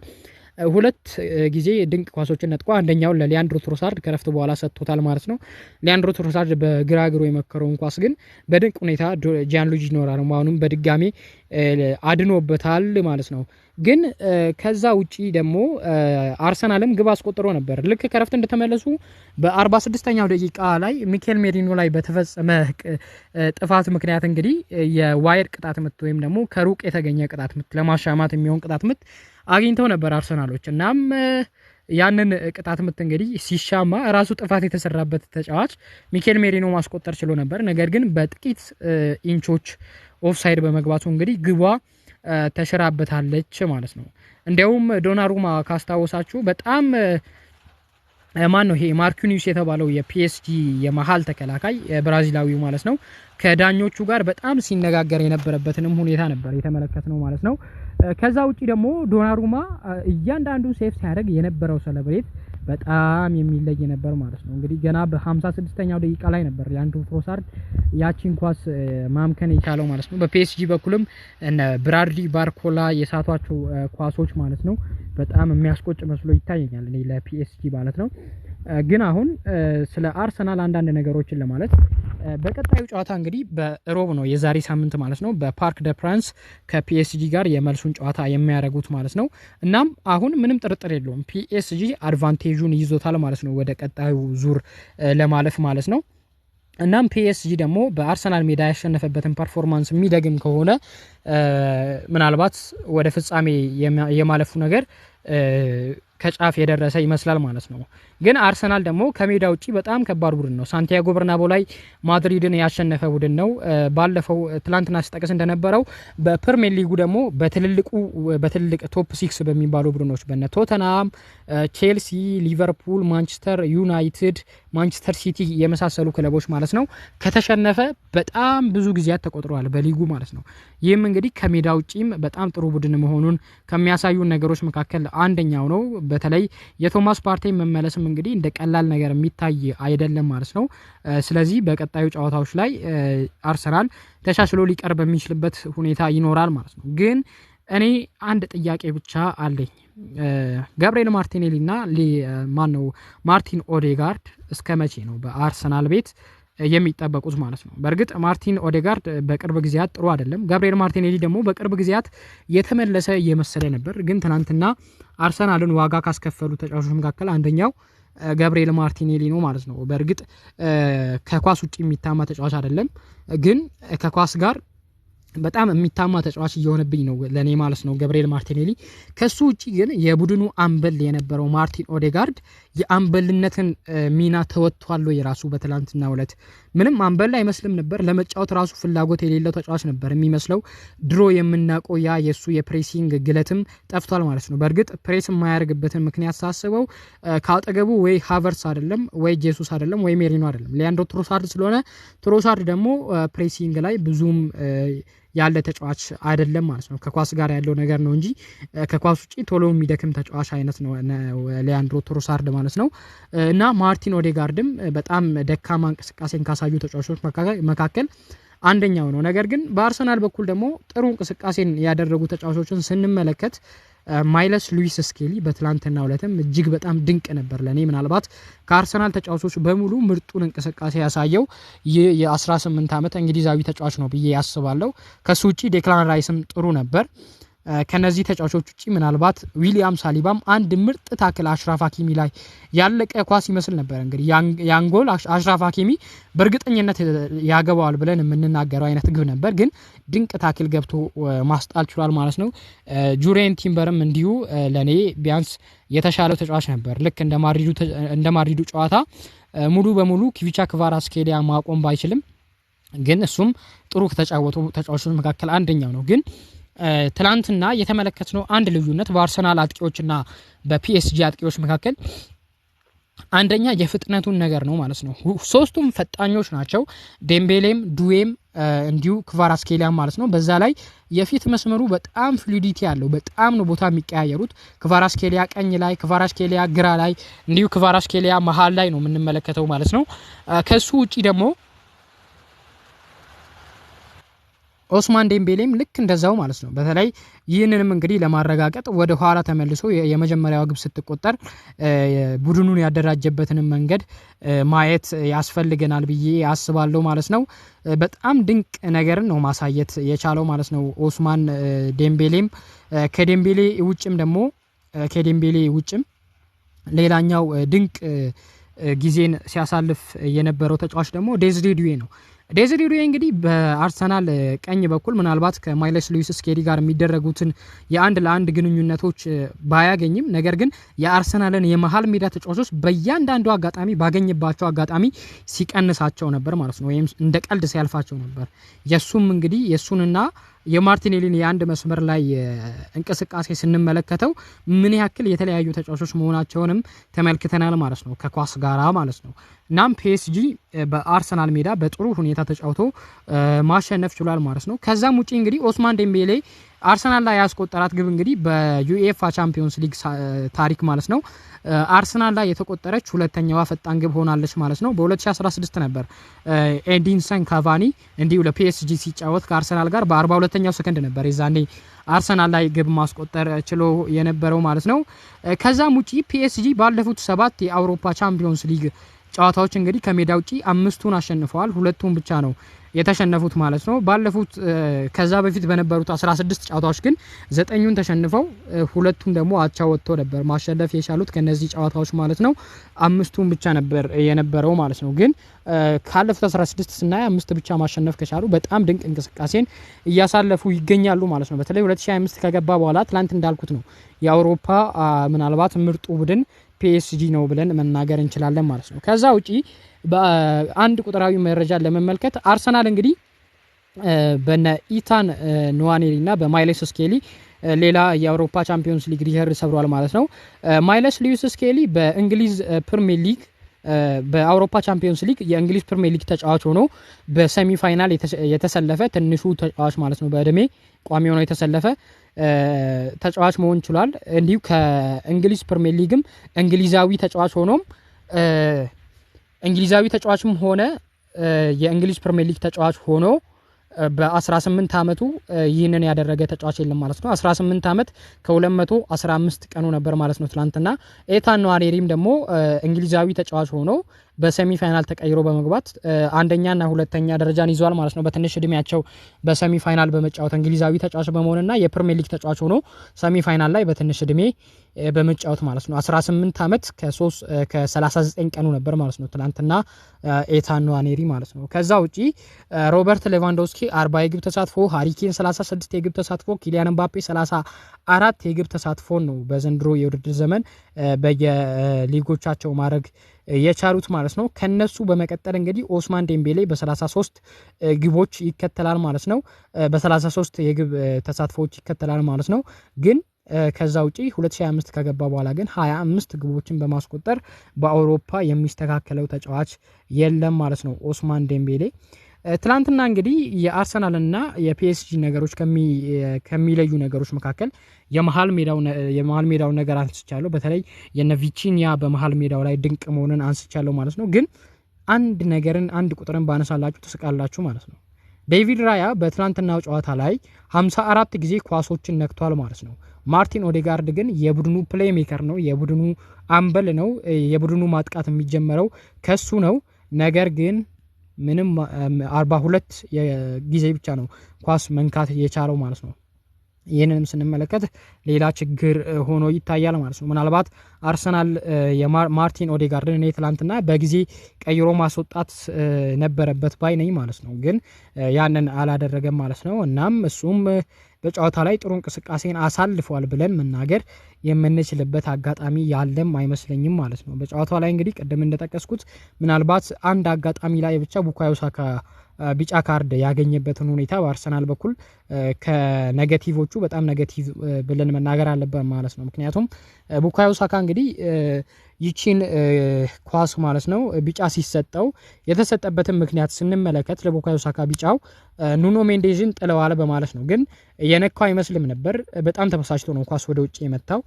S2: 2 ጊዜ ድንቅ ኳሶችን ነጥቆ አንደኛውን ለሊያንድሮ ትሮሳርድ ከረፍት በኋላ ሰጥቶታል ማለት ነው። ሊያንድሮ ትሮሳርድ በግራ እግሩ የመከረውን ኳስ ግን በድንቅ ሁኔታ ጂያንሉጂ ዶናሩማ አሁንም በድጋሚ አድኖበታል ማለት ነው። ግን ከዛ ውጪ ደግሞ አርሰናልም ግብ አስቆጥሮ ነበር። ልክ ከረፍት እንደተመለሱ በ46ኛው ደቂቃ ላይ ሚኬል ሜሪኖ ላይ በተፈጸመ ጥፋት ምክንያት እንግዲህ የዋይድ ቅጣት ምት ወይም ደግሞ ከሩቅ የተገኘ ቅጣት ምት ለማሻማት የሚሆን ቅጣት ምት አግኝተው ነበር አርሰናሎች። እናም ያንን ቅጣት ምት እንግዲህ ሲሻማ ራሱ ጥፋት የተሰራበት ተጫዋች ሚኬል ሜሪኖ ማስቆጠር ችሎ ነበር። ነገር ግን በጥቂት ኢንቾች ኦፍሳይድ በመግባቱ እንግዲህ ግቧ ተሽራበታለች ማለት ነው። እንዲያውም ዶናሩማ ካስታወሳችሁ በጣም ማን ነው ይሄ ማርኪኒዩስ የተባለው የፒኤስጂ የመሃል ተከላካይ ብራዚላዊው ማለት ነው ከዳኞቹ ጋር በጣም ሲነጋገር የነበረበትንም ሁኔታ ነበር የተመለከትነው ማለት ነው። ከዛ ውጪ ደግሞ ዶናሩማ እያንዳንዱ ሴፍ ሲያደርግ የነበረው ሰለብሬት በጣም የሚለይ ነበር ማለት ነው። እንግዲህ ገና በ56ኛው ደቂቃ ላይ ነበር ሊያንድሮ ትሮሳርድ ያቺን ኳስ ማምከን የቻለው ማለት ነው። በፒኤስጂ በኩልም እነ ብራድሊ ባርኮላ የሳቷቸው ኳሶች ማለት ነው በጣም የሚያስቆጭ መስሎ ይታየኛል እኔ ለፒኤስጂ ማለት ነው። ግን አሁን ስለ አርሰናል አንዳንድ ነገሮችን ለማለት በቀጣዩ ጨዋታ እንግዲህ በሮብ ነው የዛሬ ሳምንት ማለት ነው በፓርክ ደ ፕራንስ ከፒኤስጂ ጋር የመልሱን ጨዋታ የሚያደርጉት ማለት ነው። እናም አሁን ምንም ጥርጥር የለውም ፒኤስጂ አድቫንቴጁን ይዞታል ማለት ነው ወደ ቀጣዩ ዙር ለማለፍ ማለት ነው። እናም ፒኤስጂ ደግሞ በአርሰናል ሜዳ ያሸነፈበትን ፐርፎርማንስ የሚደግም ከሆነ ምናልባት ወደ ፍጻሜ የማለፉ ነገር ከጫፍ የደረሰ ይመስላል ማለት ነው። ግን አርሰናል ደግሞ ከሜዳ ውጪ በጣም ከባድ ቡድን ነው። ሳንቲያጎ በርናቦ ላይ ማድሪድን ያሸነፈ ቡድን ነው። ባለፈው ትላንትና ሲጠቅስ እንደነበረው በፕሪሚየር ሊጉ ደግሞ በትልቅ ቶፕ 6 በሚባሉ ቡድኖች በነ ቶተናም፣ ቼልሲ፣ ሊቨርፑል፣ ማንቸስተር ዩናይትድ፣ ማንቸስተር ሲቲ የመሳሰሉ ክለቦች ማለት ነው ከተሸነፈ በጣም ብዙ ጊዜያት ተቆጥረዋል በሊጉ ማለት ነው። ይህም እንግዲህ ከሜዳ ውጪም በጣም ጥሩ ቡድን መሆኑን ከሚያሳዩ ነገሮች መካከል አንደኛው ነው። በተለይ የቶማስ ፓርቴ መመለስም እንግዲህ እንደ ቀላል ነገር የሚታይ አይደለም ማለት ነው። ስለዚህ በቀጣዩ ጨዋታዎች ላይ አርሰናል ተሻሽሎ ሊቀርብ የሚችልበት ሁኔታ ይኖራል ማለት ነው። ግን እኔ አንድ ጥያቄ ብቻ አለኝ። ጋብሪኤል ማርቲኔሊ እና ማርቲን ኦዴጋርድ እስከ መቼ ነው በአርሰናል ቤት የሚጠበቁት ማለት ነው? በእርግጥ ማርቲን ኦዴጋርድ በቅርብ ጊዜያት ጥሩ አይደለም። ጋብሪኤል ማርቲኔሊ ደግሞ በቅርብ ጊዜያት የተመለሰ እየመሰለ ነበር። ግን ትናንትና አርሰናልን ዋጋ ካስከፈሉ ተጫዋቾች መካከል አንደኛው ጋብሪኤል ማርቲኔሊ ነው ማለት ነው። በእርግጥ ከኳስ ውጪ የሚታማ ተጫዋች አይደለም፣ ግን ከኳስ ጋር በጣም የሚታማ ተጫዋች እየሆነብኝ ነው ለኔ ማለት ነው ጋብሪኤል ማርቲኔሊ። ከሱ ውጪ ግን የቡድኑ አምበል የነበረው ማርቲን ኦዴጋርድ የአምበልነትን ሚና ተወጥቷል የራሱ በትላንትናው ዕለት ምንም አምበል አይመስልም ነበር። ለመጫወት ራሱ ፍላጎት የሌለው ተጫዋች ነበር የሚመስለው። ድሮ የምናውቀው ያ የሱ የፕሬሲንግ ግለትም ጠፍቷል ማለት ነው። በእርግጥ ፕሬስ የማያደርግበትን ምክንያት ሳስበው ካጠገቡ ወይ ሃቨርስ አይደለም ወይ ጄሱስ አይደለም ወይ ሜሪኖ አይደለም ሊያንድሮ ትሮሳርድ ስለሆነ ትሮሳርድ ደግሞ ፕሬሲንግ ላይ ብዙም ያለ ተጫዋች አይደለም ማለት ነው። ከኳስ ጋር ያለው ነገር ነው እንጂ ከኳስ ውጪ ቶሎ የሚደክም ተጫዋች አይነት ነው ሊያንድሮ ትሮሳርድ ማለት ነው። እና ማርቲን ኦዴጋርድም በጣም ደካማ እንቅስቃሴን ካሳዩ ተጫዋቾች መካከል አንደኛው ነው። ነገር ግን በአርሰናል በኩል ደግሞ ጥሩ እንቅስቃሴን ያደረጉ ተጫዋቾችን ስንመለከት ማይለስ ሉዊስ ስኬሊ በትላንትናው ዕለትም እጅግ በጣም ድንቅ ነበር። ለኔ ምናልባት ከአርሰናል ተጫዋቾች በሙሉ ምርጡን እንቅስቃሴ ያሳየው ይህ የ18 ዓመት እንግሊዛዊ ተጫዋች ነው ብዬ ያስባለሁ። ከሱ ውጪ ዴክላን ራይስም ጥሩ ነበር። ከነዚህ ተጫዋቾች ውጪ ምናልባት ዊሊያም ሳሊባም አንድ ምርጥ ታክል አሽራፍ ሀኪሚ ላይ ያለቀ ኳስ ይመስል ነበር። እንግዲህ ያን ጎል አሽራፍ ሀኪሚ በእርግጠኝነት ያገባዋል ብለን የምንናገረው አይነት ግብ ነበር፣ ግን ድንቅ ታክል ገብቶ ማስጣል ችሏል ማለት ነው። ጁሪየን ቲምበርም እንዲሁ ለኔ ቢያንስ የተሻለው ተጫዋች ነበር። ልክ እንደ ማድሪዱ ጨዋታ ሙሉ በሙሉ ኪቪቻ ክቫራትስኬሊያ ማቆም ባይችልም ግን እሱም ጥሩ ከተጫወቱ ተጫዋቾች መካከል አንደኛው ነው። ግን ትላንትና የተመለከትነው አንድ ልዩነት በአርሰናል አጥቂዎችና በፒኤስጂ አጥቂዎች መካከል አንደኛ የፍጥነቱን ነገር ነው ማለት ነው። ሶስቱም ፈጣኞች ናቸው። ዴምቤሌም ዱዌም እንዲሁ ክቫራትስኬሊያም ማለት ነው። በዛ ላይ የፊት መስመሩ በጣም ፍሉዲቲ ያለው በጣም ነው ቦታ የሚቀያየሩት። ክቫራትስኬሊያ ቀኝ ላይ፣ ክቫራትስኬሊያ ግራ ላይ፣ እንዲሁ ክቫራትስኬሊያ መሀል ላይ ነው የምንመለከተው ማለት ነው። ከሱ ውጪ ደግሞ ኦስማን ዴምቤሌም ልክ እንደዛው ማለት ነው። በተለይ ይህንንም እንግዲህ ለማረጋገጥ ወደ ኋላ ተመልሶ የመጀመሪያው ግብ ስትቆጠር ቡድኑን ያደራጀበትን መንገድ ማየት ያስፈልገናል ብዬ አስባለሁ ማለት ነው። በጣም ድንቅ ነገርን ነው ማሳየት የቻለው ማለት ነው ኦስማን ዴምቤሌም። ከዴምቤሌ ውጭም ሌላኛው ድንቅ ጊዜን ሲያሳልፍ የነበረው ተጫዋች ደግሞ ዴዝሬ ዱዌ ነው። ዴዝሬ ዱዌ እንግዲህ በአርሰናል ቀኝ በኩል ምናልባት ከማይልስ ሉዊስ ስኬሊ ጋር የሚደረጉትን የአንድ ለአንድ ግንኙነቶች ባያገኝም ነገር ግን የአርሰናልን የመሃል ሜዳ ተጫዋቾች በእያንዳንዱ አጋጣሚ ባገኝባቸው አጋጣሚ ሲቀንሳቸው ነበር ማለት ነው፣ ወይም እንደ ቀልድ ሲያልፋቸው ነበር። የሱንና የማርቲኔሊን የአንድ መስመር ላይ እንቅስቃሴ ስንመለከተው ምን ያክል የተለያዩ ተጫዋቾች መሆናቸውንም ተመልክተናል ማለት ነው፣ ከኳስ ጋራ ማለት ነው። እናም ፒኤስጂ በአርሰናል ሜዳ በጥሩ ሁኔታ ተጫውቶ ማሸነፍ ችሏል ማለት ነው። ከዛም ውጪ እንግዲህ ኦስማን ዴምቤሌ አርሰናል ላይ ያስቆጠራት ግብ እንግዲህ በዩኤፋ ቻምፒዮንስ ሊግ ታሪክ ማለት ነው አርሰናል ላይ የተቆጠረች ሁለተኛዋ ፈጣን ግብ ሆናለች ማለት ነው። በ2016 ነበር ኤዲንሰን ካቫኒ እንዲሁ ለፒኤስጂ ሲጫወት ከአርሰናል ጋር በ42ኛው ሰከንድ ነበር የዛኔ አርሰናል ላይ ግብ ማስቆጠር ችሎ የነበረው ማለት ነው። ከዛም ውጪ ፒኤስጂ ባለፉት 7 የአውሮፓ ቻምፒዮንስ ሊግ ጨዋታዎች እንግዲህ ከሜዳ ውጪ 5ቱን አሸንፈዋል፣ 2ቱን ብቻ ነው የተሸነፉት ማለት ነው። ባለፉት ከዛ በፊት በነበሩት 16 ጨዋታዎች ግን 9ኙን ተሸንፈው 2ቱን ደግሞ አቻ ወጥተው ነበር ማሸነፍ የቻሉት ከነዚህ ጨዋታዎች ማለት ነው። 5ቱን ብቻ ነበር የነበረው ማለት ነው። ግን ካለፉት 16 ስናይ 5 ብቻ ማሸነፍ ከቻሉ በጣም ድንቅ እንቅስቃሴን እያሳለፉ ይገኛሉ ማለት ነው። በተለይ 2025 ከገባ በኋላ ትላንት እንዳልኩት ነው የአውሮፓ ምናልባት ምርጡ ቡድን ፒኤስጂ ነው ብለን መናገር እንችላለን ማለት ነው። ከዛ ውጪ በአንድ ቁጥራዊ መረጃ ለመመልከት አርሰናል እንግዲህ በነ ኢታን ንዋኔሪ እና በማይልስ ስኬሊ ሌላ የአውሮፓ ቻምፒዮንስ ሊግ ሪከርድ ሰብሯል ማለት ነው። ማይልስ ሉዊስ ስኬሊ በእንግሊዝ ፕሪሚየር ሊግ በአውሮፓ ቻምፒዮንስ ሊግ የእንግሊዝ ፕሪሚየር ሊግ ተጫዋች ሆኖ በሴሚ ፋይናል የተሰለፈ ትንሹ ተጫዋች ማለት ነው። በእድሜ ቋሚ ሆኖ የተሰለፈ ተጫዋች መሆን ችሏል። እንዲሁ ከእንግሊዝ ፕሪሚየር ሊግም እንግሊዛዊ ተጫዋች ሆኖም እንግሊዛዊ ተጫዋችም ሆነ የእንግሊዝ ፕሪሚየር ሊግ ተጫዋች ሆኖ በ18 አመቱ ይህንን ያደረገ ተጫዋች የለም ማለት ነው። 18 አመት ከ215 ቀኑ ነበር ማለት ነው ትላንትና። ኤታን ንዋኔሪም ደግሞ እንግሊዛዊ ተጫዋች ሆኖ በሴሚ ፋይናል ተቀይሮ በመግባት አንደኛና ሁለተኛ ደረጃን ይዟል ማለት ነው። በትንሽ እድሜያቸው በሴሚ ፋይናል በመጫወት እንግሊዛዊ ተጫዋች በመሆንና የፕሪሚየር ሊግ ተጫዋች ሆኖ ሴሚ ፋይናል ላይ በትንሽ እድሜ በመጫወት ማለት ነው 18 አመት ከ39 ቀኑ ነበር ማለት ነው ትላንትና ኤታን ንዋኔሪ ማለት ነው። ከዛ ውጪ ሮበርት ሌቫንዶስኪ 40 የግብ ተሳትፎ፣ ሃሪ ኬን 36 የግብ ተሳትፎ፣ ኪሊያን ኤምባፔ 34 የግብ ተሳትፎ ነው በዘንድሮ የውድድር ዘመን በየሊጎቻቸው ማድረግ የቻሉት ማለት ነው። ከነሱ በመቀጠል እንግዲህ ኦስማን ዴምቤሌ በ33 ግቦች ይከተላል ማለት ነው። በ33 የግብ ተሳትፎዎች ይከተላል ማለት ነው። ግን ከዛ ውጪ 2025 ከገባ በኋላ ግን 25 ግቦችን በማስቆጠር በአውሮፓ የሚስተካከለው ተጫዋች የለም ማለት ነው ኦስማን ዴምቤሌ። ትላንትና እንግዲህ የአርሰናልና የፒኤስጂ ነገሮች ከሚለዩ ነገሮች መካከል የመሃል ሜዳው ነገር አንስቻለሁ። በተለይ የነ ቪቺኒያ በመሃል ሜዳው ላይ ድንቅ መሆንን አንስቻለሁ ማለት ነው። ግን አንድ ቁጥርን ባነሳላችሁ ተስቃላችሁ ማለት ነው። ዴቪድ ራያ በትላንትናው ጨዋታ ላይ 54 ጊዜ ኳሶችን ነክቷል ማለት ነው። ማርቲን ኦዴጋርድ ግን የቡድኑ ፕሌይ ሜከር ነው፣ የቡድኑ አምበል ነው። የቡድኑ ማጥቃት የሚጀመረው ከሱ ነው። ነገር ግን ምንም 42 ጊዜ ብቻ ነው ኳስ መንካት የቻለው ማለት ነው። ይህንንም ስንመለከት ሌላ ችግር ሆኖ ይታያል ማለት ነው። ምናልባት አርሰናል የማርቲን ኦዴጋርድን እኔ ትላንትና በጊዜ ቀይሮ ማስወጣት ነበረበት ባይ ነኝ ማለት ነው። ግን ያንን አላደረገም ማለት ነው። እናም እሱም በጨዋታ ላይ ጥሩ እንቅስቃሴን አሳልፏል ብለን መናገር የምንችልበት አጋጣሚ ያለም አይመስለኝም ማለት ነው። በጨዋታው ላይ እንግዲህ ቀደም እንደጠቀስኩት ምናልባት አንድ አጋጣሚ ላይ ብቻ ቡካዮ ሳካ ቢጫ ካርድ ያገኘበትን ሁኔታ በአርሰናል በኩል ከኔጌቲቮቹ በጣም ኔጌቲቭ ብለን መናገር አለበት ማለት ነው። ምክንያቱም ቡካዮ ሳካ እንግዲህ ይቺን ኳስ ማለት ነው ቢጫ ሲሰጠው የተሰጠበትን ምክንያት ስንመለከት ለቡካዮ ሳካ ቢጫው ኑኖ ሜንዴዝን ጥለዋል በማለት ነው። ግን የነካው አይመስልም ነበር። በጣም ተበሳጭቶ ነው ኳስ ወደ ውጭ የመታው።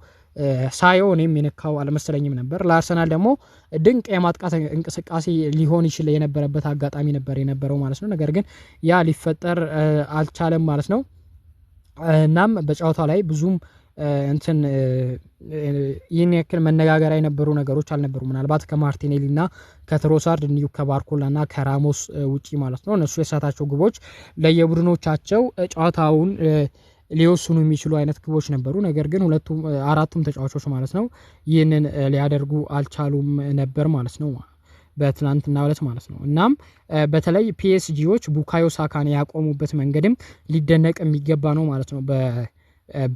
S2: ሳየው እኔም የነካው አልመሰለኝም ነበር። ለአርሰናል ደግሞ ድንቅ የማጥቃት እንቅስቃሴ ሊሆን ይችል የነበረበት አጋጣሚ ነበር የነበረው ማለት ነው። ነገር ግን ያ ሊፈጠር አልቻለም ማለት ነው። እናም በጨዋታው ላይ ብዙም እንትን ይህን ያክል መነጋገሪያ የነበሩ ነገሮች አልነበሩ። ምናልባት ከማርቲኔሊ እና ከትሮሳርድ እንዲሁ ከባርኮላ እና ከራሞስ ውጪ ማለት ነው እነሱ የሳታቸው ግቦች ለየቡድኖቻቸው ጨዋታውን ሊወስኑ የሚችሉ አይነት ግቦች ነበሩ። ነገር ግን አራቱም ተጫዋቾች ማለት ነው ይህንን ሊያደርጉ አልቻሉም ነበር ማለት ነው በትናንትና ዕለት ማለት ነው። እናም በተለይ ፒኤስጂዎች ቡካዮ ሳካን ያቆሙበት መንገድም ሊደነቅ የሚገባ ነው ማለት ነው።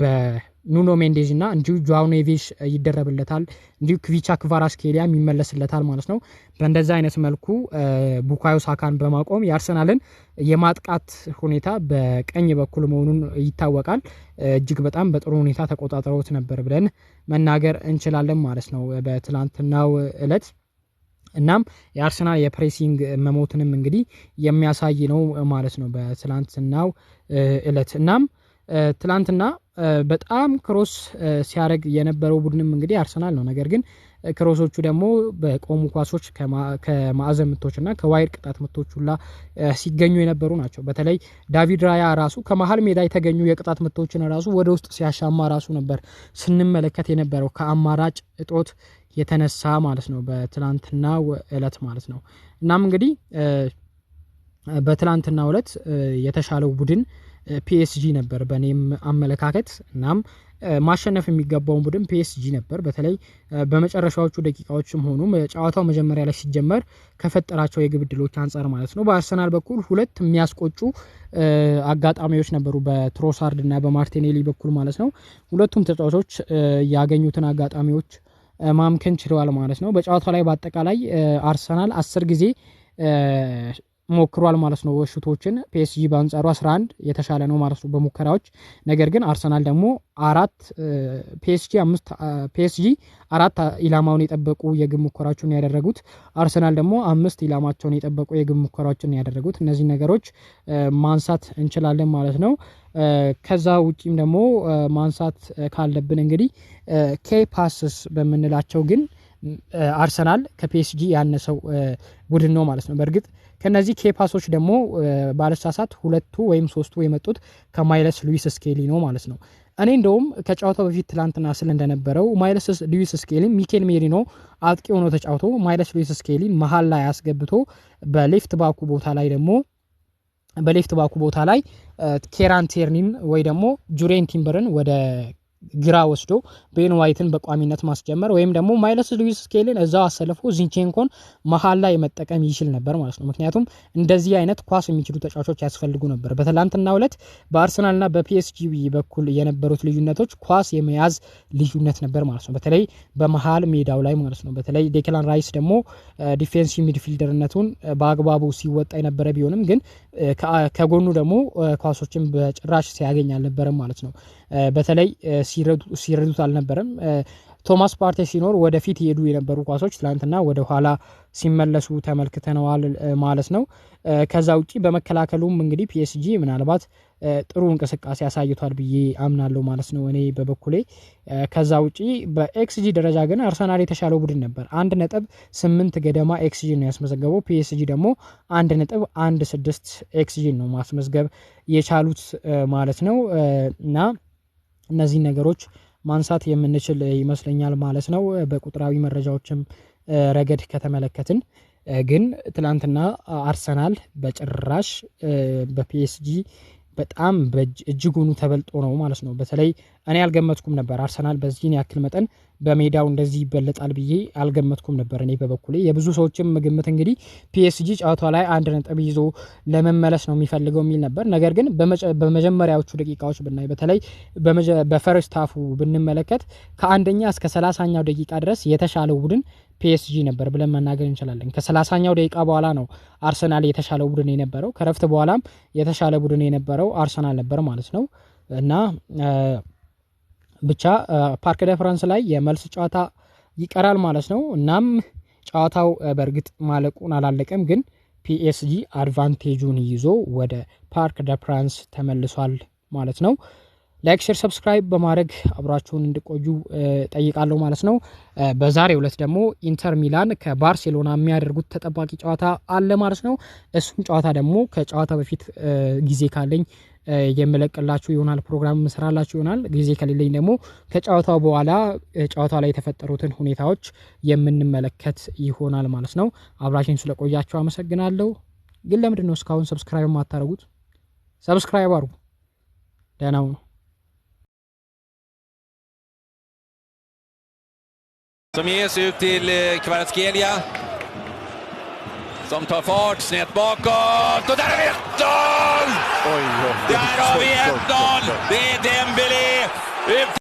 S2: በኑኖ ሜንዴዝ እና እንዲሁ ጆአው ኔቬስ ይደረብለታል፣ እንዲሁ ክቪቻ ክቫራትስኬሊያም ይመለስለታል ማለት ነው። በእንደዛ አይነት መልኩ ቡካዮ ሳካን በማቆም የአርሰናልን የማጥቃት ሁኔታ በቀኝ በኩል መሆኑን ይታወቃል እጅግ በጣም በጥሩ ሁኔታ ተቆጣጥረውት ነበር ብለን መናገር እንችላለን ማለት ነው በትላንትናው ዕለት። እናም የአርሰናል የፕሬሲንግ መሞትንም እንግዲህ የሚያሳይ ነው ማለት ነው በትላንትናው ዕለት። እናም ትላንትና በጣም ክሮስ ሲያደርግ የነበረው ቡድንም እንግዲህ አርሰናል ነው። ነገር ግን ክሮሶቹ ደግሞ በቆሙ ኳሶች ከማዕዘን ምቶችና ከዋይድ ቅጣት ምቶች ሁላ ሲገኙ የነበሩ ናቸው። በተለይ ዳቪድ ራያ ራሱ ከመሀል ሜዳ የተገኙ የቅጣት ምቶችን ራሱ ወደ ውስጥ ሲያሻማ ራሱ ነበር ስንመለከት የነበረው ከአማራጭ እጦት የተነሳ ማለት ነው በትላንትናው ዕለት ማለት ነው። እናም እንግዲህ በትላንትናው ዕለት የተሻለው ቡድን ፒኤስጂ ነበር በኔም አመለካከት። እናም ማሸነፍ የሚገባውን ቡድን ፒኤስጂ ነበር። በተለይ በመጨረሻዎቹ ደቂቃዎችም ሆኑ ጨዋታው መጀመሪያ ላይ ሲጀመር ከፈጠራቸው የግብ ዕድሎች አንፃር ማለት ነው። በአርሰናል በኩል ሁለት የሚያስቆጩ አጋጣሚዎች ነበሩ በትሮሳርድ እና በማርቲኔሊ በኩል ማለት ነው። ሁለቱም ተጫዋቾች ያገኙትን አጋጣሚዎች ማምከን ችለዋል ማለት ነው። በጨዋታው ላይ በአጠቃላይ አርሰናል 10 ጊዜ ሞክሯል ማለት ነው ሹቶችን። ፒኤስጂ በአንጻሩ 11 የተሻለ ነው ማለት ነው በሙከራዎች። ነገር ግን አርሰናል ደግሞ ፒኤስጂ 4 ኢላማውን የጠበቁ የግብ ሙከራዎችን ያደረጉት፣ አርሰናል ደግሞ 5 ኢላማቸውን የጠበቁ የግብ ሙከራዎችን ያደረጉት። እነዚህ ነገሮች ማንሳት እንችላለን ማለት ነው። ከዛ ውጪም ደግሞ ማንሳት ካለብን እንግዲህ ኬፓስስ በምንላቸው ግን አርሰናል ከፒኤስጂ ያነሰው ቡድን ነው ማለት ነው። በእርግጥ ከነዚህ ኬፓሶች ደግሞ ባለሳሳት 2 ወይም 3 የመጡት ከማይለስ ሉዊስ ስኬሊ ነው ማለት ነው። እኔ እንደውም ከጨዋታው በፊት ትላንትና ስለ እንደነበረው ማይለስ ሉዊስ ስኬሊ ሚኬል ሜሪኖ አጥቂ ሆኖ ተጫውቶ ማይለስ ሉዊስ ስኬሊ መሀል ላይ አስገብቶ በሌፍት ባኩ ቦታ ላይ ኬራን ቴርኒን ወይ ደግሞ ጁሬን ቲምበርን ወደ ግራ ወስዶ ቤን ዋይትን በቋሚነት ማስጀመር ወይም ደግሞ ማይለስ ሉዊስ ስኬሊን እዛው አሰልፎ ዚንቼንኮን መሀል ላይ መጠቀም ይችል ነበር ማለት ነው። ምክንያቱም እንደዚህ አይነት ኳስ የሚችሉ ተጫዋቾች ያስፈልጉ ነበር። በትላንትናው ዕለት በአርሰናልና በፒኤስጂ በኩል የነበሩት ልዩነቶች ኳስ የመያዝ ልዩነት ነበር ማለት ነው። በተለይ በመሀል ሜዳው ላይ ማለት ነው። በተለይ ዴክላን ራይስ ደግሞ ዲፌንሲቭ ሚድፊልደርነቱን በአግባቡ ሲወጣ የነበረ ቢሆንም ግን ከጎኑ ደግሞ ኳሶችን በጭራሽ ሲያገኝ አልነበረም ማለት ነው። በተለይ ሲረዱት አልነበረም። ቶማስ ፓርቴ ሲኖር ወደፊት ይሄዱ የነበሩ ኳሶች ትላንትና ወደ ኋላ ሲመለሱ ተመልክተነዋል ማለት ነው። ከዛ ውጪ በመከላከሉም እንግዲህ ፒኤስጂ ምናልባት ጥሩ እንቅስቃሴ አሳይቷል ብዬ አምናለሁ ማለት ነው እኔ በበኩሌ። ከዛ ውጪ በኤክስጂ ደረጃ ግን አርሰናል የተሻለው ቡድን ነበር። 1.8 ገደማ ኤክስጂ ነው ያስመዘገበው። ፒኤስጂ ደግሞ 1.16 ኤክስጂ ነው ማስመዝገብ የቻሉት ማለት ነው። እና እነዚህ ነገሮች ማንሳት የምንችል ይመስለኛል ማለት ነው። በቁጥራዊ መረጃዎችም ረገድ ከተመለከትን ግን ትላንትና አርሰናል በጭራሽ በፒኤስጂ በጣም እጅጉኑ ተበልጦ ነው ማለት ነው። በተለይ እኔ አልገመትኩም ነበር አርሰናል በዚህን ያክል መጠን በሜዳው እንደዚህ ይበለጣል ብዬ አልገመትኩም ነበር እኔ በበኩሌ። የብዙ ሰዎችም ግምት እንግዲህ ፒኤስጂ ጨዋታው ላይ 1 ነጥብ ይዞ ለመመለስ ነው የሚፈልገው የሚል ነበር። ነገር ግን በመጀመሪያዎቹ ደቂቃዎች ብናይ በተለይ በፈርስት ሃፉ ብንመለከት ከአንደኛ እስከ 30ኛው ደቂቃ ድረስ የተሻለው ቡድን ፒኤስጂ ነበር ብለን መናገር እንችላለን። ከ30ኛው ደቂቃ በኋላ ነው አርሰናል የተሻለው ቡድን የነበረው። ከረፍት በኋላም የተሻለ ቡድን የነበረው አርሰናል ነበር ማለት ነው። እና ብቻ ፓርክ ደ ፍራንስ ላይ የመልስ ጨዋታ ይቀራል ማለት ነው። እናም ጨዋታው በእርግጥ ማለቁን አላለቀም፣ ግን ፒኤስጂ አድቫንቴጁን ይዞ ወደ ፓርክ ደ ፍራንስ ተመልሷል ማለት ነው። ላይክ ሼር ሰብስክራይብ በማድረግ አብራችሁን እንድቆዩ ጠይቃለሁ ማለት ነው። በዛሬው ዕለት ደግሞ ኢንተር ሚላን ከባርሴሎና የሚያደርጉት ተጠባቂ ጨዋታ አለ ማለት ነው። እሱም ጨዋታ ደግሞ ከጨዋታ በፊት ጊዜ ካለኝ የምለቅላችሁ ይሆናል፣ ፕሮግራም መስራላችሁ ይሆናል። ጊዜ ከሌለኝ ደግሞ ከጨዋታው በኋላ ጨዋታው ላይ የተፈጠሩትን ሁኔታዎች የምንመለከት ይሆናል ማለት ነው። አብራችሁን ስለቆያችሁ አመሰግናለሁ። ግን ለምንድን ነው እስካሁን ሰብስክራይብ የማታደርጉት? ሰብስክራይብ አድርጉ። ደህና ሁኑ።
S1: Som ges ut till Kvaratskhelia. Som tar fart, snett bakåt. Och där har vi 1-0! Där har vi 1-0! Det är Dembélé!